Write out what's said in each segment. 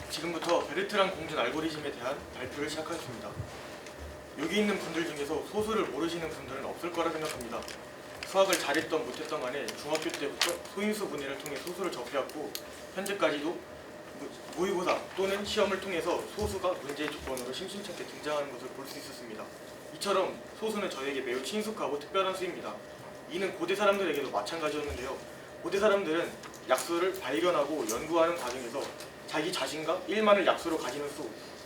지금부터 베르트랑 공준 알고리즘에 대한 발표를 시작하겠습니다. 여기 있는 분들 중에서 소수를 모르시는 분들은 없을 거라 생각합니다. 수학을 잘했던 못했던 간에 중학교 때부터 소인수 분해를 통해 소수를 접해왔고 현재까지도 모의고사 또는 시험을 통해서 소수가 문제의 조건으로 심심찮게 등장하는 것을 볼 수 있었습니다. 이처럼 소수는 저에게 매우 친숙하고 특별한 수입니다. 이는 고대 사람들에게도 마찬가지였는데요. 고대 사람들은 약수를 발견하고 연구하는 과정에서 자기 자신과 1만을 약수로 가지는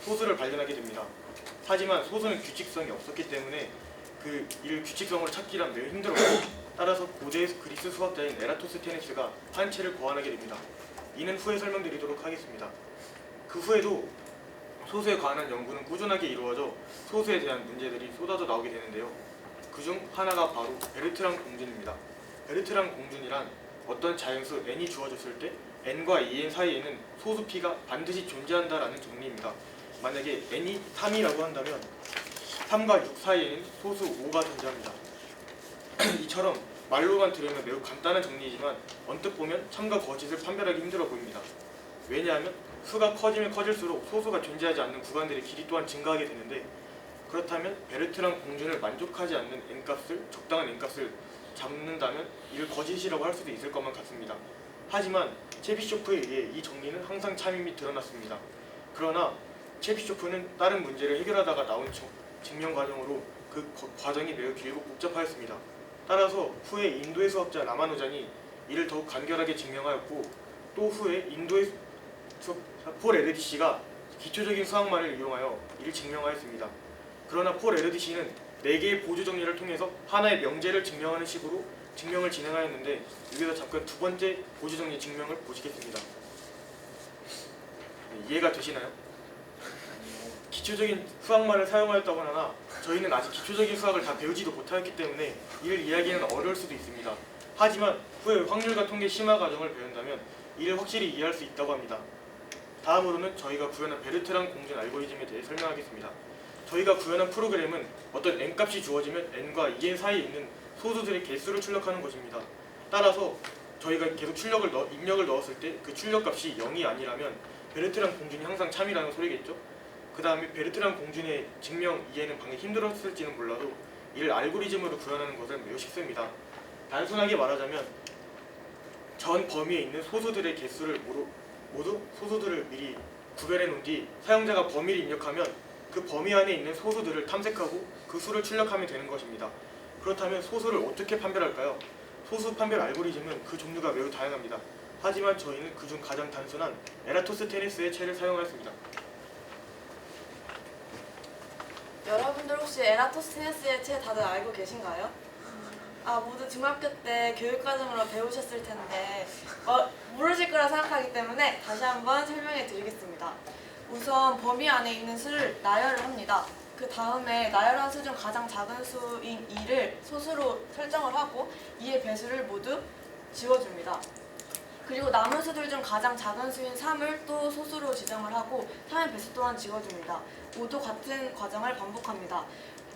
소수를 발견하게 됩니다. 하지만 소수는 규칙성이 없었기 때문에 그 이를 규칙성으로 찾기란 매우 힘들었고, 따라서 고대 그리스 수학자인 에라토스테네스가 한 채를 고안하게 됩니다. 이는 후에 설명드리도록 하겠습니다. 그 후에도 소수에 관한 연구는 꾸준하게 이루어져 소수에 대한 문제들이 쏟아져 나오게 되는데요. 그중 하나가 바로 베르트랑 공준입니다. 베르트랑 공준이란 어떤 자연수 n이 주어졌을 때 n과 2n 사이에는 소수 p가 반드시 존재한다라는 정리입니다. 만약에 n이 3이라고 한다면 3과 6 사이에는 소수 5가 존재합니다. 이처럼 말로만 들으면 매우 간단한 정리이지만 언뜻 보면 참과 거짓을 판별하기 힘들어 보입니다. 왜냐하면 수가 커지면 커질수록 소수가 존재하지 않는 구간들의 길이 또한 증가하게 되는데, 그렇다면 베르트랑 공준을 만족하지 않는 n값을 적당한 n값을 잡는다면 이를 거짓이라고 할 수도 있을 것만 같습니다. 하지만 체비쇼프에 의해 이 정리는 항상 참임이 드러났습니다. 그러나 체비쇼프는 다른 문제를 해결하다가 나온 증명 과정으로 그 과정이 매우 길고 복잡하였습니다. 따라서 후에 인도의 수학자 라마누잔이 이를 더욱 간결하게 증명하였고, 또 후에 인도의 폴 에르디시가 기초적인 수학만을 이용하여 이를 증명하였습니다. 그러나 폴 에르디시는 4개의 보조 정리를 통해서 하나의 명제를 증명하는 식으로 증명을 진행하였는데, 여기서 잠깐 두 번째 보조 정리 증명을 보시겠습니다. 이해가 되시나요? 기초적인 수학만을 사용하였다고 하나 저희는 아직 기초적인 수학을 다 배우지도 못하였기 때문에 이를 이해하기는 어려울 수도 있습니다. 하지만 후에 확률과 통계 심화 과정을 배운다면 이를 확실히 이해할 수 있다고 합니다. 다음으로는 저희가 구현한 베르트랑 공준 알고리즘에 대해 설명하겠습니다. 저희가 구현한 프로그램은 어떤 n값이 주어지면 n과 2n 사이에 있는 소수들의 개수를 출력하는 것입니다. 따라서 저희가 계속 입력을 넣었을 때 그 출력값이 0이 아니라면 베르트랑 공준이 항상 참이라는 소리겠죠? 그 다음에 베르트랑 공준의 증명 이해는 방금 힘들었을지는 몰라도 이를 알고리즘으로 구현하는 것은 매우 쉽습니다. 단순하게 말하자면 전 범위에 있는 소수들의 개수를 모두 소수들을 미리 구별해 놓은 뒤 사용자가 범위를 입력하면 그 범위 안에 있는 소수들을 탐색하고 그 수를 출력하면 되는 것입니다. 그렇다면 소수를 어떻게 판별할까요? 소수 판별 알고리즘은 그 종류가 매우 다양합니다. 하지만 저희는 그중 가장 단순한 에라토스테네스의 채를 사용하였습니다. 여러분들 혹시 에라토스테네스의 채 다들 알고 계신가요? 모두 중학교 때 교육과정으로 배우셨을 텐데 모르실 거라 생각하기 때문에 다시 한번 설명해 드리겠습니다. 우선 범위 안에 있는 수를 나열을 합니다. 그 다음에 나열한 수 중 가장 작은 수인 2를 소수로 설정을 하고 2의 배수를 모두 지워줍니다. 그리고 남은 수들 중 가장 작은 수인 3을 또 소수로 지정을 하고 3의 배수 또한 지워줍니다. 모두 같은 과정을 반복합니다.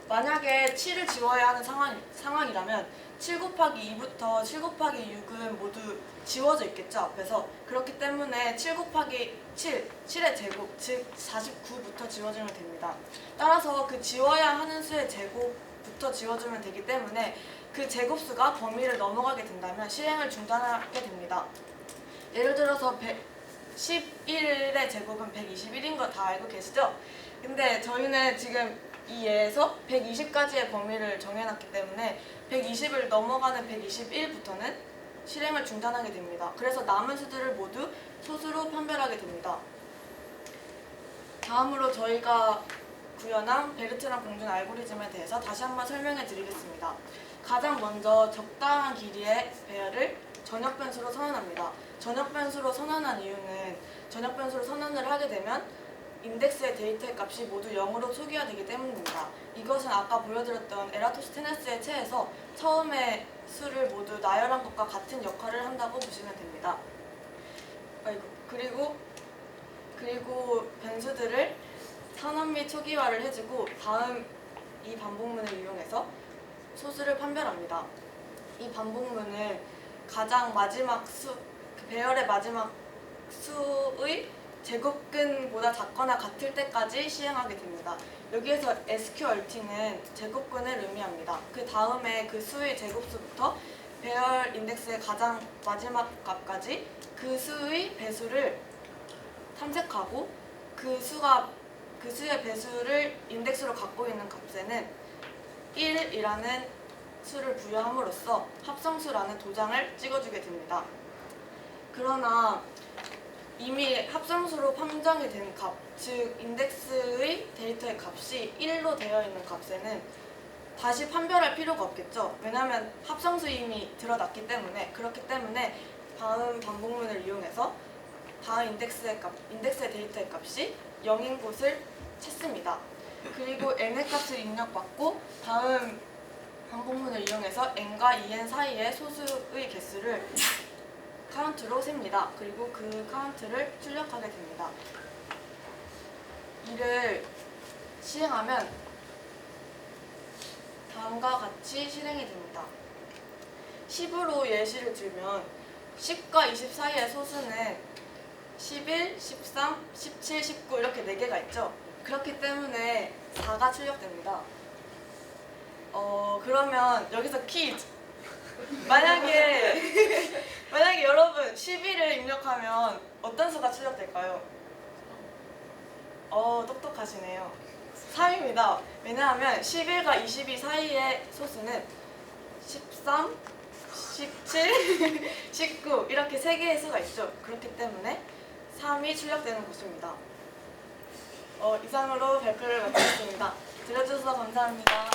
만약에 7을 지워야 하는 상황이라면 7 곱하기 2부터 7 곱하기 6은 모두 지워져 있겠죠, 앞에서. 그렇기 때문에 7 곱하기 7, 7의 제곱, 즉 49부터 지워주면 됩니다. 따라서 그 지워야 하는 수의 제곱부터 지워주면 되기 때문에 그 제곱수가 범위를 넘어가게 된다면 실행을 중단하게 됩니다. 예를 들어서 11의 제곱은 121인 거 다 알고 계시죠? 근데 저희는 지금 이 예에서 120까지의 범위를 정해놨기 때문에 120을 넘어가는 121부터는 실행을 중단하게 됩니다. 그래서 남은 수들을 모두 소수로 판별하게 됩니다. 다음으로 저희가 구현한 베르트랑 공준 알고리즘에 대해서 다시 한번 설명해 드리겠습니다. 가장 먼저 적당한 길이의 배열을 전역 변수로 선언합니다. 전역 변수로 선언한 이유는 전역 변수로 선언을 하게 되면 인덱스의 데이터의 값이 모두 0으로 초기화되기 때문입니다. 이것은 아까 보여드렸던 에라토스테네스의 채에서 처음에 수를 모두 나열한 것과 같은 역할을 한다고 보시면 됩니다. 그리고 변수들을 선언 및 초기화를 해주고 다음 이 반복문을 이용해서 소수를 판별합니다. 이 반복문은 가장 마지막 배열의 마지막 수의 제곱근보다 작거나 같을 때까지 시행하게 됩니다. 여기에서 SQRT는 제곱근을 의미합니다. 그 다음에 그 수의 제곱수부터 배열 인덱스의 가장 마지막 값까지 그 수의 배수를 탐색하고 그 수의 배수를 인덱스로 갖고 있는 값에는 1이라는 수를 부여함으로써 합성수라는 도장을 찍어주게 됩니다. 그러나 이미 합성수로 판정이 된 값, 즉 인덱스의 데이터의 값이 1로 되어 있는 값에는 다시 판별할 필요가 없겠죠. 왜냐하면 합성수 이미 드러났기 때문에. 그렇기 때문에 다음 반복문을 이용해서 다음 인덱스의 데이터의 값이 0인 곳을 찾습니다. 그리고 n의 값을 입력받고 다음 반복문을 이용해서 n과 2n 사이의 소수의 개수를 카운트로 셉니다. 그리고 그 카운트를 출력하게 됩니다. 이를 시행하면 다음과 같이 실행이 됩니다. 10으로 예시를 들면 10과 20 사이의 소수는 11, 13, 17, 19 이렇게 4개가 있죠. 그렇기 때문에 4가 출력됩니다. 그러면 여기서 퀴즈! 만약에 여러분 11을 입력하면 어떤 수가 출력될까요? 똑똑하시네요. 3입니다. 왜냐하면 11과 22 사이의 소수는 13, 17, 19 이렇게 3개의 수가 있죠. 그렇기 때문에 3이 출력되는 것입니다. 이상으로 발표를 마치겠습니다. 들어주셔서 감사합니다.